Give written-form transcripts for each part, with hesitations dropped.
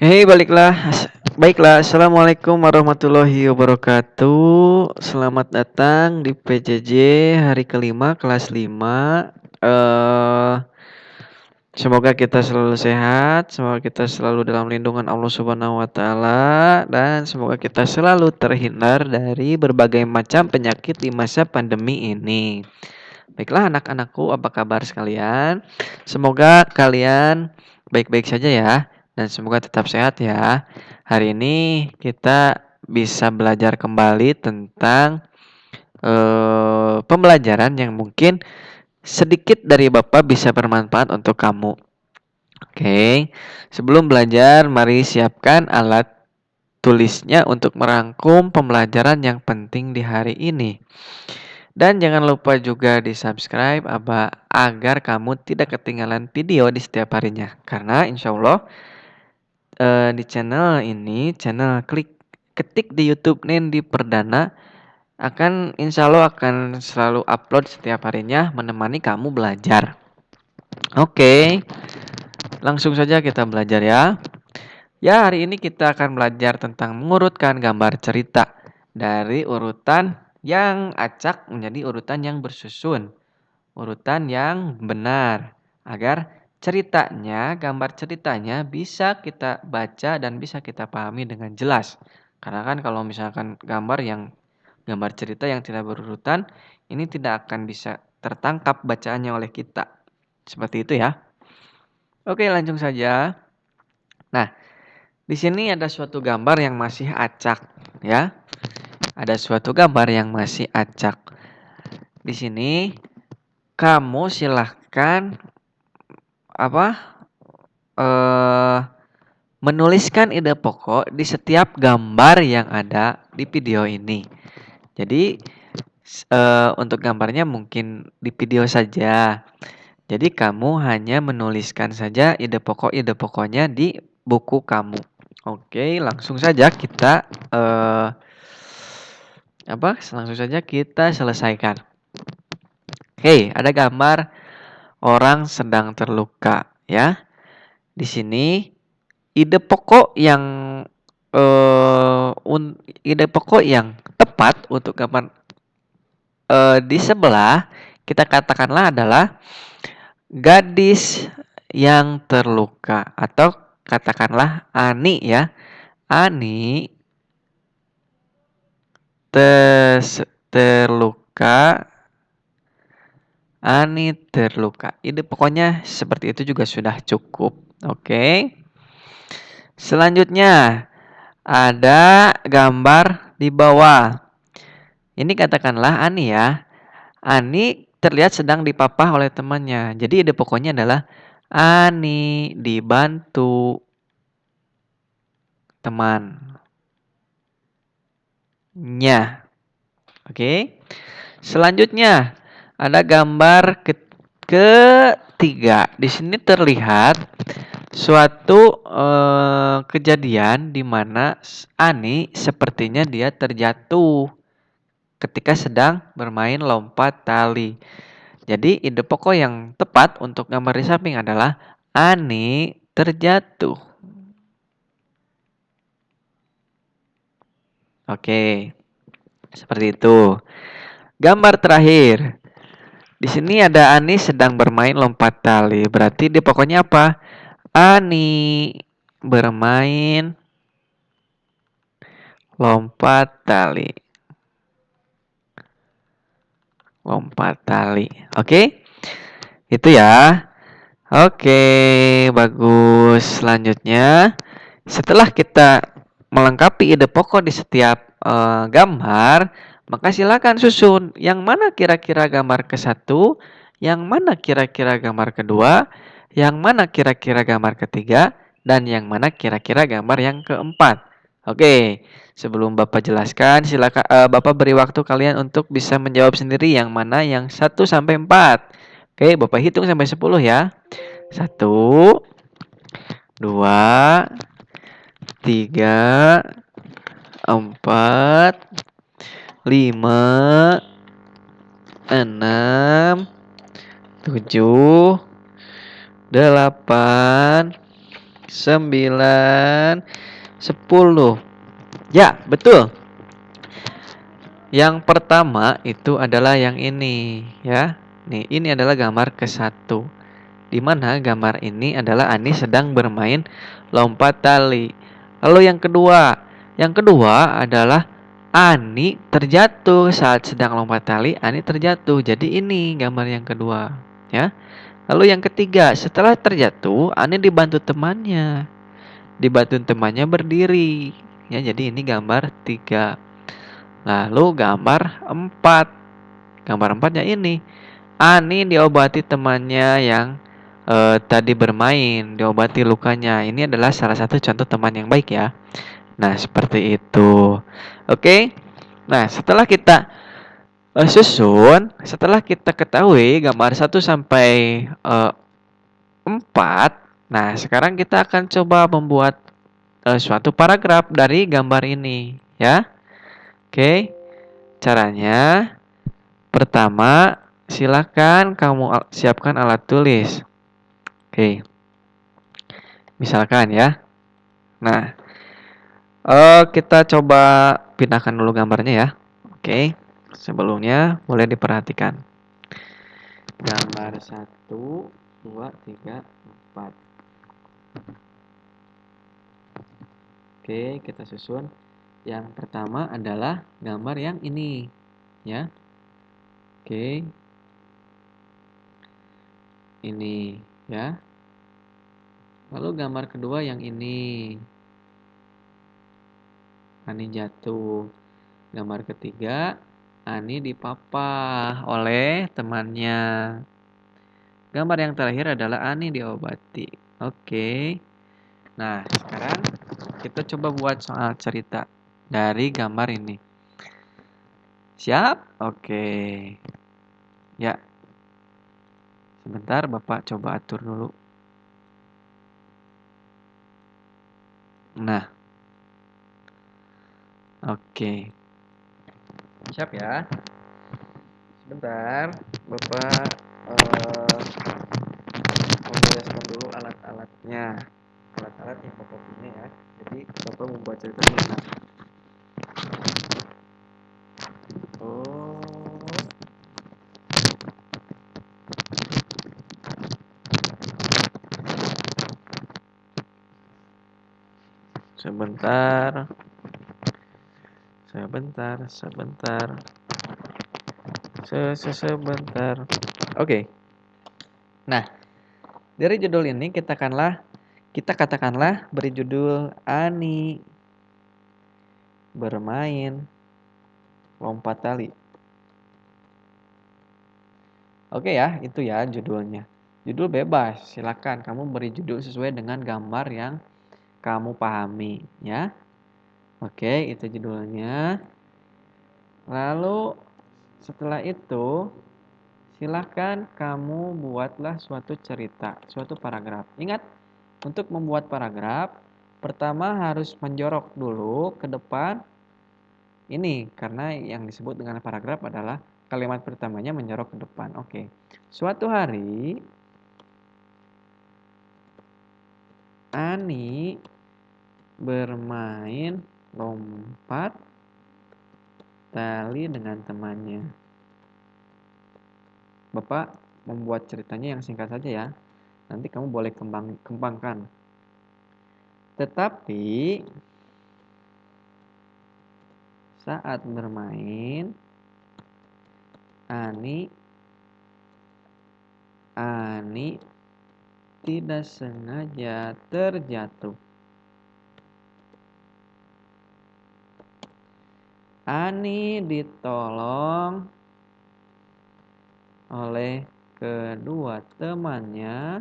Baiklah. Baiklah. Assalamualaikum warahmatullahi wabarakatuh. Selamat datang di PJJ hari kelima kelas 5. Semoga kita selalu sehat, semoga kita selalu dalam lindungan Allah Subhanahu wa taala, dan semoga kita selalu terhindar dari berbagai macam penyakit di masa pandemi ini. Baiklah anak-anakku, apa kabar sekalian? Semoga kalian baik-baik saja ya, dan semoga tetap sehat ya. Hari ini kita bisa belajar kembali tentang pembelajaran yang mungkin sedikit dari Bapak bisa bermanfaat untuk kamu. Oke, sebelum belajar, mari siapkan alat tulisnya untuk merangkum pembelajaran yang penting di hari ini. Dan jangan lupa juga di-subscribe agar kamu tidak ketinggalan video di setiap harinya. Karena insya Allah di channel ini, channel ketik di YouTube Nendi Perdana, insya Allah akan selalu upload setiap harinya menemani kamu belajar. Oke, langsung saja kita belajar ya. Ya, hari ini kita akan belajar tentang mengurutkan gambar cerita dari urutan yang acak menjadi urutan yang bersusun, urutan yang benar, agar gambar ceritanya bisa kita baca dan bisa kita pahami dengan jelas. Karena kan kalau misalkan gambar cerita yang tidak berurutan, ini tidak akan bisa tertangkap bacaannya oleh kita. Seperti itu ya. Oke, langsung saja. Nah, di sini ada suatu gambar yang masih acak, ya. Ada suatu gambar yang masih acak. Di sini kamu silahkan menuliskan ide pokok di setiap gambar yang ada di video ini. Jadi untuk gambarnya mungkin di video saja. Jadi kamu hanya menuliskan saja ide pokoknya di buku kamu. Oke, langsung saja kita selesaikan. Oke, ada gambar orang sedang terluka ya. Di sini ide pokok yang tepat untuk gambar di sebelah kita katakanlah adalah gadis yang terluka, atau katakanlah Ani ya. Ani terluka. Ani terluka. Ide pokoknya seperti itu juga sudah cukup. Oke. Selanjutnya ada gambar di bawah. Ini katakanlah Ani ya. Ani terlihat sedang dipapah oleh temannya. Jadi ide pokoknya adalah Ani dibantu temannya. Oke. Selanjutnya ada gambar ketiga. Di sini terlihat suatu kejadian di mana Ani sepertinya dia terjatuh ketika sedang bermain lompat tali. Jadi ide pokok yang tepat untuk gambar di samping adalah Ani terjatuh. Oke, seperti itu. Gambar terakhir. Di sini ada Ani sedang bermain lompat tali. Berarti ide pokoknya apa? Ani bermain lompat tali. Oke? Itu ya. Oke, bagus. Selanjutnya, setelah kita melengkapi ide pokok di setiap gambar, maka silakan susun yang mana kira-kira gambar ke-1, yang mana kira-kira gambar kedua, yang mana kira-kira gambar ketiga, dan yang mana kira-kira gambar yang keempat. Oke, sebelum Bapak jelaskan, silakan Bapak beri waktu kalian untuk bisa menjawab sendiri yang mana yang 1 sampai 4. Oke, Bapak hitung sampai 10 ya. 1, 2, 3, 4, 5, 6, 7, 8, 9, 10. Ya, betul. Yang pertama itu adalah yang ini, ya. Nih, ini adalah gambar ke-1. Di mana gambar ini adalah Ani sedang bermain lompat tali. Lalu yang kedua adalah Ani terjatuh saat sedang lompat tali. Ani terjatuh. Jadi ini gambar yang kedua, ya. Lalu yang ketiga, setelah terjatuh, Ani dibantu temannya. Dibantu temannya berdiri. Ya, jadi ini gambar 3. Lalu gambar 4. Gambar 4-nya ini. Ani diobati temannya yang tadi bermain, diobati lukanya. Ini adalah salah satu contoh teman yang baik ya. Nah, seperti itu. Oke. Nah, setelah kita susun, setelah kita ketahui gambar 1 sampai 4, nah sekarang kita akan coba membuat suatu paragraf dari gambar ini, ya. Oke. Caranya, pertama, silakan kamu siapkan alat tulis. Oke. Misalkan ya. Nah, kita coba pindahkan dulu gambarnya ya. Oke. Sebelumnya boleh diperhatikan. Gambar 1, 2, 3, 4. Oke, kita susun. Yang pertama adalah gambar yang ini, ya. Oke. Ini, ya. Lalu gambar kedua yang ini. Ani jatuh. Gambar ketiga, Ani dipapah oleh temannya. Gambar yang terakhir adalah Ani diobati. Oke. Nah, sekarang kita coba buat soal cerita dari gambar ini. Siap? Oke. Ya. Sebentar, Bapak coba atur dulu. Nah. Oke. Siap ya? Sebentar, Bapak membereskan dulu alat-alatnya. Alat-alat yang Bapak punya ya. Jadi, Bapak membuat ceritanya. Oh. Sebentar. Sebentar. Sebentar. Oke. Nah, dari judul ini kita katakanlah beri judul Ani bermain lompat tali. Oke ya, itu ya judulnya. Judul bebas, silakan kamu beri judul sesuai dengan gambar yang kamu pahami, ya. Oke, itu judulnya. Lalu setelah itu, silakan kamu buatlah suatu cerita, suatu paragraf. Ingat, untuk membuat paragraf, pertama harus menjorok dulu ke depan. Ini karena yang disebut dengan paragraf adalah kalimat pertamanya menjorok ke depan. Oke. Suatu hari Ani bermain lompat tali dengan temannya. Bapak membuat ceritanya yang singkat saja ya. Nanti kamu boleh kembangkan. Tetapi saat bermain, Ani tidak sengaja terjatuh. Ani ditolong oleh kedua temannya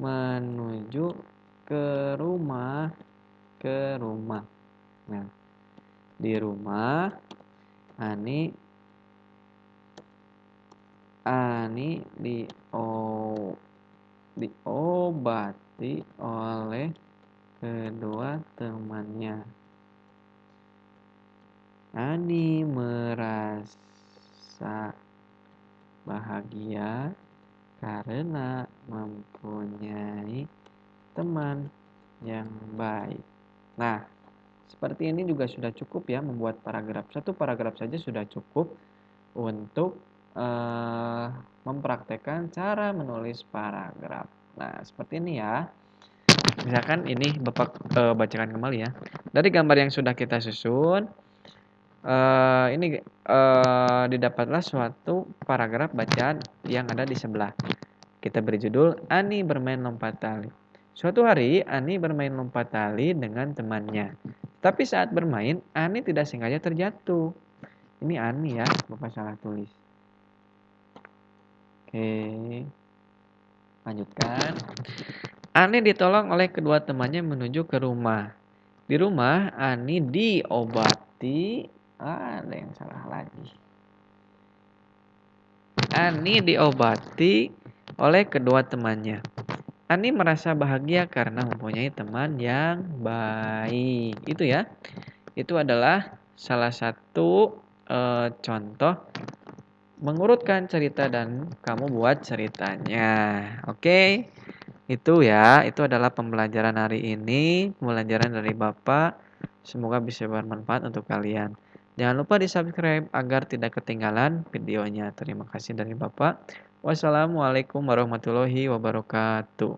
menuju ke rumah. Nah, di rumah Ani diobati oleh kedua temannya. Ani merasa bahagia karena mempunyai teman yang baik. Nah, seperti ini juga sudah cukup ya membuat paragraf. Satu paragraf saja sudah cukup untuk mempraktekkan cara menulis paragraf. Nah, seperti ini ya. Misalkan ini Bapak bacakan kembali ya. Dari gambar yang sudah kita susun, ini didapatlah suatu paragraf bacaan yang ada di sebelah. Kita beri judul Ani bermain lompat tali. Suatu hari Ani bermain lompat tali dengan temannya. Tapi saat bermain, Ani tidak sengaja terjatuh. Ini Ani ya, Bapak salah tulis. Oke, lanjutkan. Ani ditolong oleh kedua temannya menuju ke rumah. Di rumah, Ani diobati. Ada yang salah lagi. Ani diobati oleh kedua temannya. Ani merasa bahagia karena mempunyai teman yang baik. Itu ya. Itu adalah salah satu contoh mengurutkan cerita dan kamu buat ceritanya. Oke. Itu ya, itu adalah pembelajaran hari ini, pembelajaran dari Bapak. Semoga bisa bermanfaat untuk kalian. Jangan lupa di-subscribe agar tidak ketinggalan videonya. Terima kasih dari Bapak. Wassalamualaikum warahmatullahi wabarakatuh.